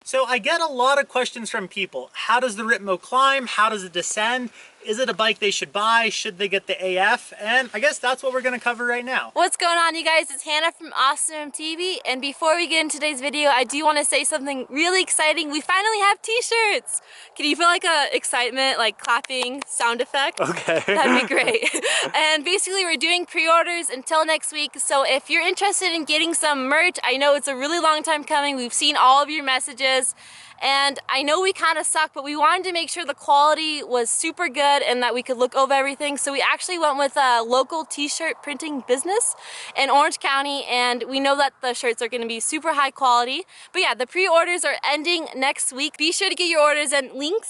So I get a lot of questions from people. How does the Ripmo climb? How does it descend? Is it a bike they should buy? Should they get the AF? And I guess that's what we're gonna cover right now. What's going on, you guys? It's Hannah from Awesome TV, and before we get into today's video, I do want to say something really exciting. We finally have t-shirts. Can you feel like a excitement, like clapping sound effect? Okay. That'd be great. And basically we're doing pre-orders until next week, so if you're interested in getting some merch, I know it's a really long time coming. We've seen all of your messages, and I know we kind of suck, but we wanted to make sure the quality was super good and that we could look over everything. So we actually went with a local t-shirt printing business in Orange County, and we know that the shirts are going to be super high quality. But yeah, the pre-orders are ending next week. Be sure to get your orders, and link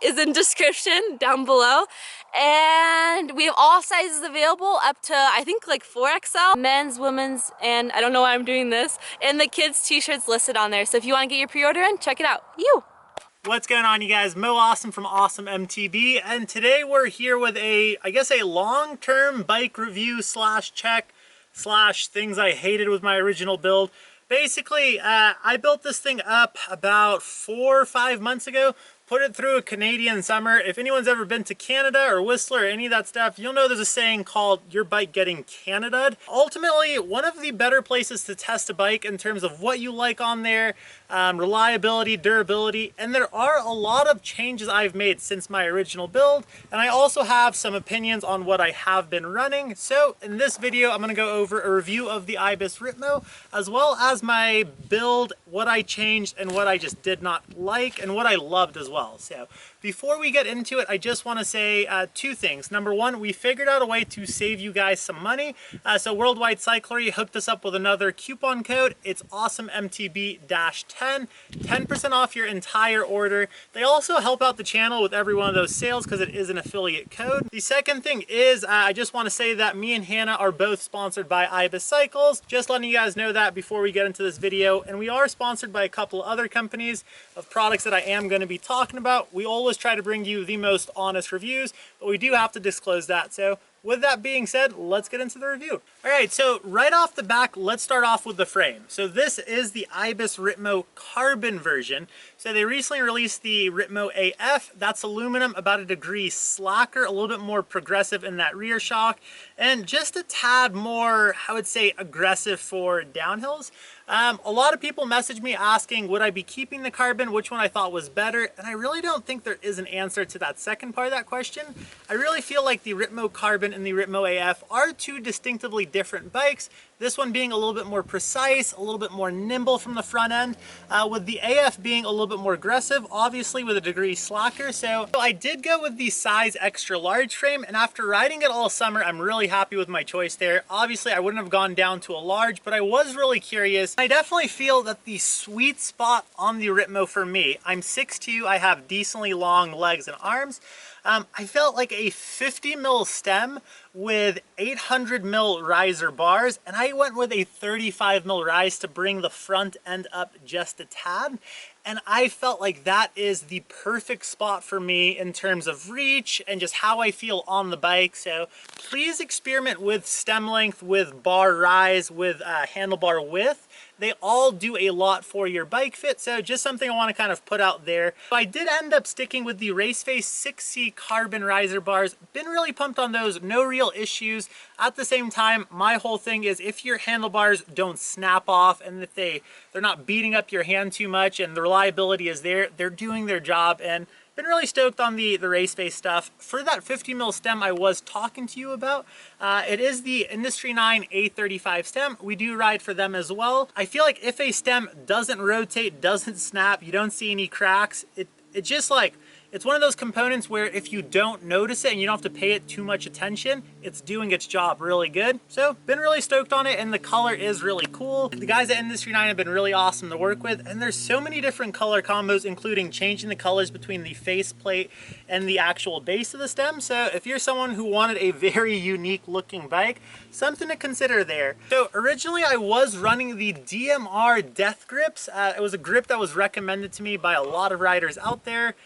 is in description down below. And we have all sizes available up to, I think, like 4XL, men's, women's, and I don't know why I'm doing this, and the kids t-shirts listed on there. So if you want to get your pre-order in, check it out. What's going on, you guys? Mo Awesome from Awesome MTB, and today we're here with a long-term bike review slash check slash things I hated with my original build. Basically, I built this thing up about 4 or 5 months ago. Put it through a Canadian summer. If anyone's ever been to Canada or Whistler or any of that stuff, you'll know there's a saying called your bike getting Canada'd. Ultimately, one of the better places to test a bike in terms of what you like on there, reliability, durability, and there are a lot of changes I've made since my original build, and I also have some opinions on what I have been running. So in this video, I'm gonna go over a review of the Ibis Ripmo, as well as my build, what I changed and what I just did not like, and what I loved as well. So before we get into it, I just want to say two things. Number one, we figured out a way to save you guys some money. So Worldwide Cyclery hooked us up with another coupon code. It's AwesomeMTB-10, 10% off your entire order. They also help out the channel with every one of those sales because it is an affiliate code. The second thing is I just want to say that me and Hannah are both sponsored by Ibis Cycles. Just letting you guys know that before we get into this video. And we are sponsored by a couple other companies of products that I am going to be talking about. We always try to bring you the most honest reviews, but we do have to disclose that. So with that being said, let's get into the review. All right, so right off the back, let's start off with the frame. So this is the Ibis Ripmo carbon version. So they recently released the Ripmo AF. That's aluminum, about a degree slacker, a little bit more progressive in that rear shock, and just a tad more, I would say, aggressive for downhills. A lot of people messaged me asking, would I be keeping the carbon, which one I thought was better? And I really don't think there is an answer to that second part of that question. I really feel like the Ripmo Carbon and the Ripmo AF are two distinctively different bikes. This one being a little bit more precise, a little bit more nimble from the front end, with the AF being a little bit more aggressive, obviously with a degree slacker. So I did go with the size extra large frame, and after riding it all summer, I'm really happy with my choice there. Obviously, I wouldn't have gone down to a large, but I was really curious. I definitely feel that the sweet spot on the Ripmo for me, I'm 6'2", I have decently long legs and arms. I felt like a 50 mil stem with 800 mil riser bars, and I went with a 35 mil rise to bring the front end up just a tad. And I felt like that is the perfect spot for me in terms of reach and just how I feel on the bike. So please experiment with stem length, with bar rise, with handlebar width. They all do a lot for your bike fit, so just something I want to kind of put out there. I did end up sticking with the Raceface 6C carbon riser bars. Been really pumped on those, no real issues. At the same time, my whole thing is if your handlebars don't snap off and if they're not beating up your hand too much and the reliability is there, they're doing their job. And been really stoked on the Raceface stuff. For that 50 mil stem I was talking to you about, it is the Industry 9 A35 stem. We do ride for them as well. I feel like if a stem doesn't rotate, doesn't snap, you don't see any cracks, it just like, it's one of those components where if you don't notice it and you don't have to pay it too much attention, it's doing its job really good. So been really stoked on it, and the color is really cool. The guys at Industry 9 have been really awesome to work with, and there's so many different color combos, including changing the colors between the faceplate and the actual base of the stem. So if you're someone who wanted a very unique looking bike, something to consider there. So originally I was running the DMR Death Grips. It was a grip that was recommended to me by a lot of riders out there.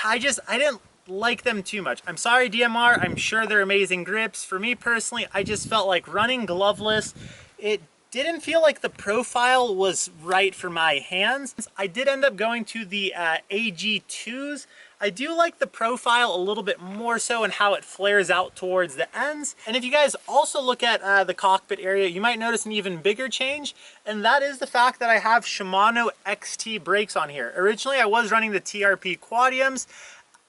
I didn't like them too much. I'm sorry, DMR, I'm sure they're amazing grips. For me personally, I just felt like running gloveless, it didn't feel like the profile was right for my hands. I did end up going to the AG2s. I do like the profile a little bit more so and how it flares out towards the ends. And if you guys also look at the cockpit area, you might notice an even bigger change, and that is the fact that I have Shimano Xt brakes on here. Originally, I was running the TRP Quadiums.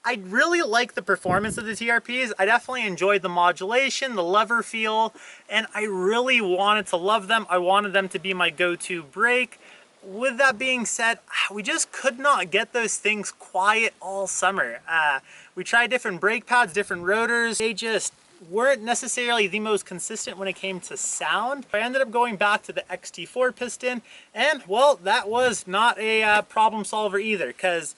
I really like the performance of the TRPs. I definitely enjoyed the modulation, the lever feel, and I really wanted to love them. I wanted them to be my go-to brake. With that being said, we just could not get those things quiet all summer. We tried different brake pads, different rotors. They just weren't necessarily the most consistent when it came to sound. I ended up going back to the XT4 piston, and well, that was not a problem solver either, because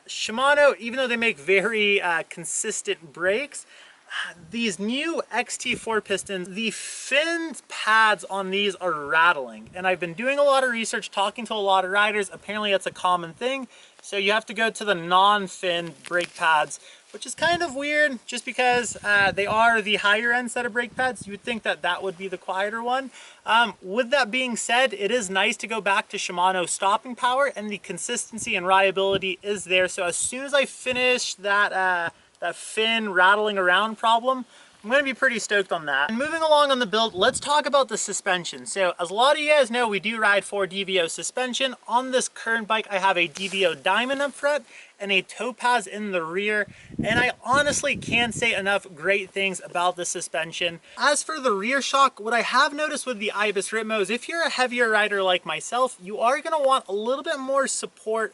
Shimano, even though they make very consistent brakes, these new XT4 pistons, the fin pads on these are rattling. And I've been doing a lot of research, talking to a lot of riders. Apparently that's a common thing. So you have to go to the non-fin brake pads, which is kind of weird just because they are the higher end set of brake pads. You would think that that would be the quieter one. With that being said, it is nice to go back to Shimano stopping power, and the consistency and reliability is there. So as soon as I finish that fin rattling around problem, I'm going to be pretty stoked on that. And moving along on the build, let's talk about the suspension. So as a lot of you guys know, we do ride 4 DVO suspension. On this current bike, I have a DVO Diamond up front and a Topaz in the rear, and I honestly can't say enough great things about the suspension. As for the rear shock, what I have noticed with the Ibis Ripmo is if you're a heavier rider like myself, you are going to want a little bit more support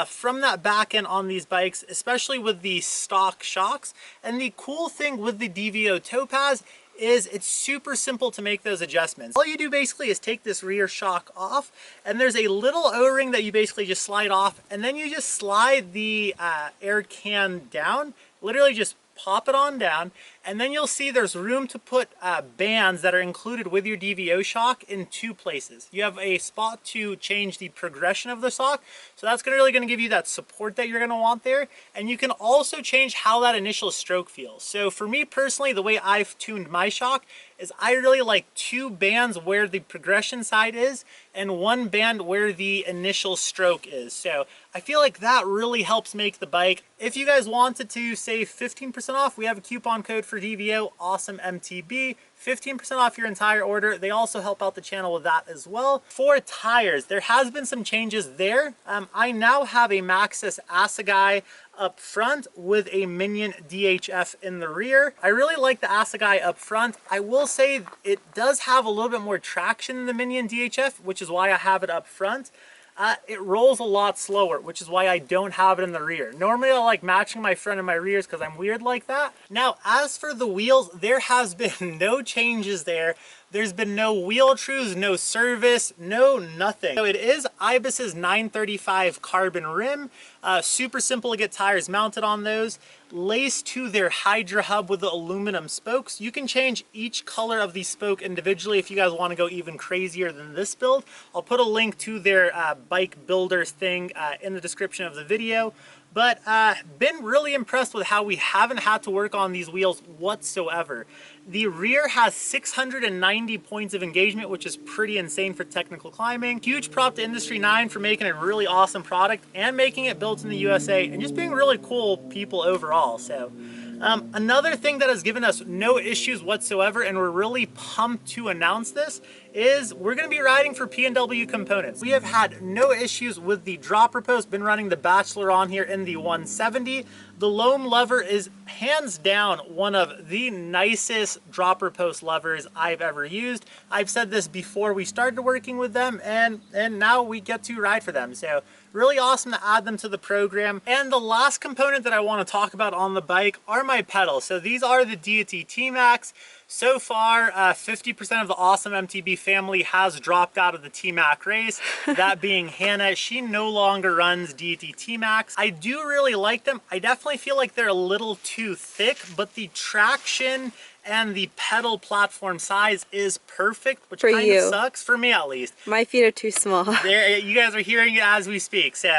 from that back end on these bikes, especially with the stock shocks. And the cool thing with the DVO Topaz is it's super simple to make those adjustments. All you do basically is take this rear shock off, and there's a little O-ring that you basically just slide off, and then you just slide the air can down, literally just pop it on down, and then you'll see there's room to put bands that are included with your DVO shock in 2 places. You have a spot to change the progression of the shock, so that's really going to give you that support that you're going to want there, and you can also change how that initial stroke feels. So for me personally, the way I've tuned my shock is I really like 2 bands where the progression side is and 1 band where the initial stroke is. So I feel like that really helps make the bike. If you guys wanted to save 15% off, we have a coupon code for DVO, Awesome MTB, 15% off your entire order. They also help out the channel with that as well. For tires, there has been some changes there. I now have a Maxxis Assegai up front with a Minion DHF in the rear. I really like the Assegai up front. I will say it does have a little bit more traction than the Minion DHF, which is why I have it up front. It rolls a lot slower, which is why I don't have it in the rear. Normally I like matching my front and my rears because I'm weird like that. Now, as for the wheels, there has been no changes there. There's been no wheel trues, no service, no nothing. So it is Ibis's 935 carbon rim. Super simple to get tires mounted on those. Laced to their Hydra hub with the aluminum spokes. You can change each color of the spoke individually if you guys want to go even crazier than this build. I'll put a link to their bike builders thing in the description of the video. But been really impressed with how we haven't had to work on these wheels whatsoever. The rear has 690 points of engagement, which is pretty insane for technical climbing. Huge prop to Industry 9 for making a really awesome product and making it built in the USA and just being really cool people overall. So another thing that has given us no issues whatsoever, and we're really pumped to announce this, is we're going to be riding for P&W components. We have had no issues with the dropper post, been running the Bachelor on here in the 170. The loam lever is hands down one of the nicest dropper post levers I've ever used. I've said this before we started working with them, and now we get to ride for them. So really awesome to add them to the program. And the last component that I want to talk about on the bike are my pedals. So these are the Deity T-Max. So far, 50% of the Awesome MTB family has dropped out of the T-Mac race. That being Hannah, she no longer runs Deity T-Max. I do really like them. I definitely feel like they're a little too thick, but the traction and the pedal platform size is perfect, which kind of sucks for me at least. My feet are too small. There, you guys are hearing it as we speak. So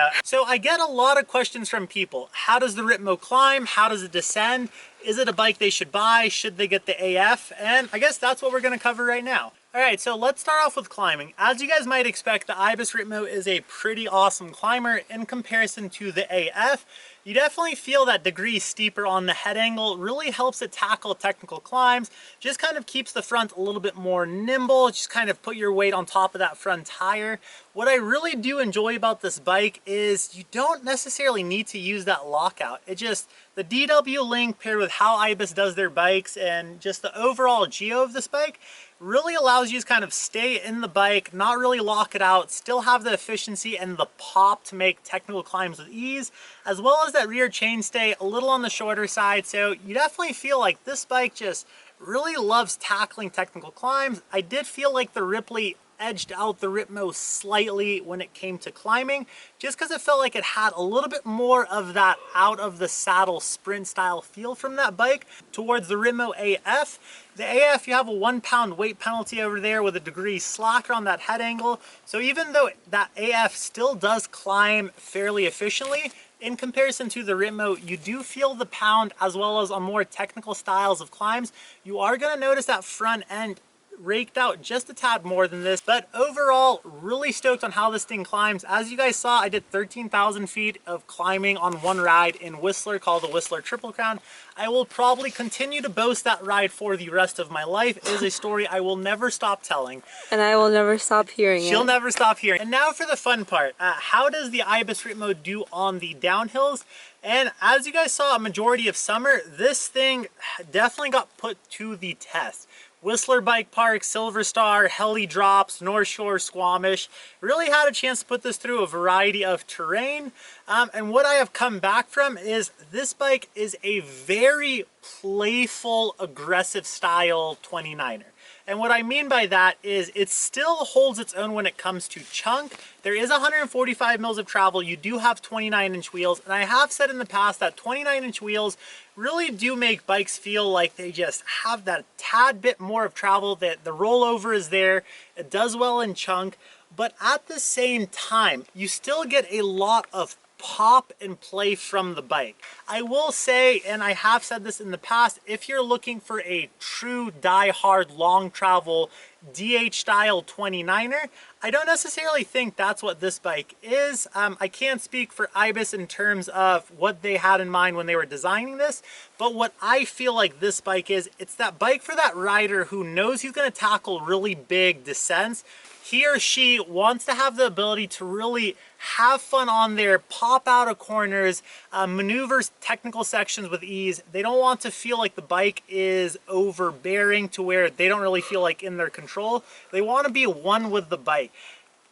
I get a lot of questions from people. How does the Ripmo climb? How does it descend? Is it a bike they should buy? Should they get the AF? And I guess that's what we're going to cover right now. All right, so let's start off with climbing. As you guys might expect, the Ibis Ripmo is a pretty awesome climber in comparison to the AF. You definitely feel that degree steeper on the head angle. Really helps it tackle technical climbs. Just kind of keeps the front a little bit more nimble. Just kind of put your weight on top of that front tire. What I really do enjoy about this bike is you don't necessarily need to use that lockout. It just, the DW link paired with how Ibis does their bikes and just the overall geo of this bike really allows you to kind of stay in the bike, not really lock it out, still have the efficiency and the pop to make technical climbs with ease, as well as that rear chainstay a little on the shorter side. So you definitely feel like this bike just really loves tackling technical climbs. I did feel like the RIpley edged out the Ripmo slightly when it came to climbing, just because it felt like it had a little bit more of that out of the saddle sprint style feel from that bike towards the Ripmo AF. The AF, you have a 1 pound weight penalty over there with a degree slacker on that head angle. So even though that AF still does climb fairly efficiently, in comparison to the Ripmo, you do feel the pound, as well as on more technical styles of climbs. You are going to notice that front end raked out just a tad more than this, but overall really stoked on how this thing climbs. As you guys saw, I did 13,000 feet of climbing on one ride in Whistler called the Whistler Triple Crown. I will probably continue to boast that ride for the rest of my life. It is a story I will never stop telling, and I will never stop hearing it. She'll never stop hearing. And now for the fun part. How does the Ibis Ripmo do on the downhills? And as you guys saw a majority of summer, this thing definitely got put to the test. Whistler Bike Park, Silver Star, Heli Drops, North Shore, Squamish, really had a chance to put this through a variety of terrain. And what I have come back from is this bike is a very playful, aggressive style 29er. And what I mean by that is it still holds its own when it comes to chunk. There is 145 mils of travel. You do have 29-inch wheels. And I have said in the past that 29-inch wheels really do make bikes feel like they just have that tad bit more of travel, that the rollover is there. It does well in chunk. But at the same time, you still get a lot of pop and play from the bike. I will say, and I have said this in the past, if you're looking for a true die-hard long travel DH style 29er, I don't necessarily think that's what this bike is. I can't speak for Ibis in terms of what they had in mind when they were designing this, but what I feel like this bike is, it's that bike for that rider who knows he's going to tackle really big descents. He or she wants to have the ability to really have fun on there, pop out of corners, maneuvers technical sections with ease. They don't want to feel like the bike is overbearing to where they don't really feel like in their control. They want to be one with the bike.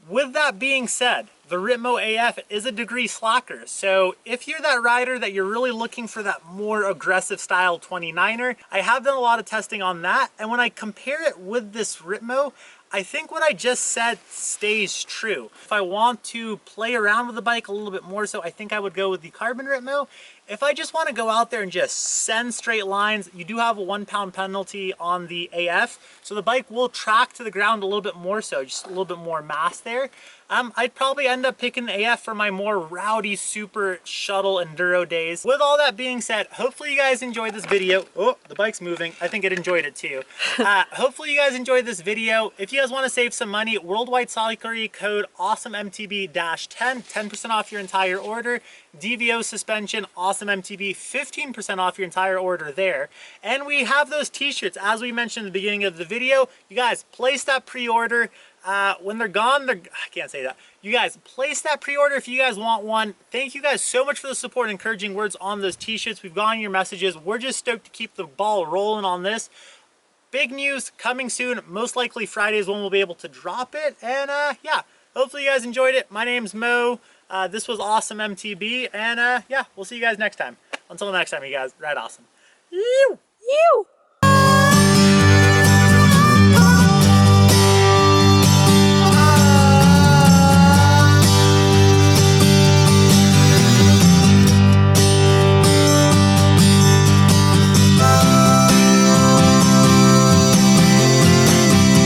With that being said, the Ripmo AF is a degree slacker. So if you're that rider that you're really looking for that more aggressive style 29er, I have done a lot of testing on that. And when I compare it with this Ripmo, I think what I just said stays true. If I want to play around with the bike a little bit more so, I think I would go with the carbon Ripmo. If I just want to go out there and just send straight lines, you do have a 1 pound penalty on the AF. So the bike will track to the ground a little bit more so, just a little bit more mass there. I'd probably end up picking the AF for my more rowdy, super shuttle enduro days. With all that being said, hopefully you guys enjoyed this video. Oh, the bike's moving. I think it enjoyed it too. Hopefully you guys enjoyed this video. If you guys want to save some money, worldwide solidarity code AwesomeMTB-10, 10% off your entire order. DVO suspension, AwesomeMTB, 15% off your entire order there. And we have those t-shirts, as we mentioned at the beginning of the video. You guys place that pre-order. When they're gone, I can't say that. You guys place that pre-order if you guys want one. Thank you guys so much for the support and encouraging words on those t-shirts. We've gotten your messages. We're just stoked to keep the ball rolling on this. Big news coming soon. Most likely Friday is when we'll be able to drop it. And yeah, hopefully you guys enjoyed it. My name's Mo. This was Awesome MTB. And yeah, we'll see you guys next time. Until next time, you guys, ride awesome. You!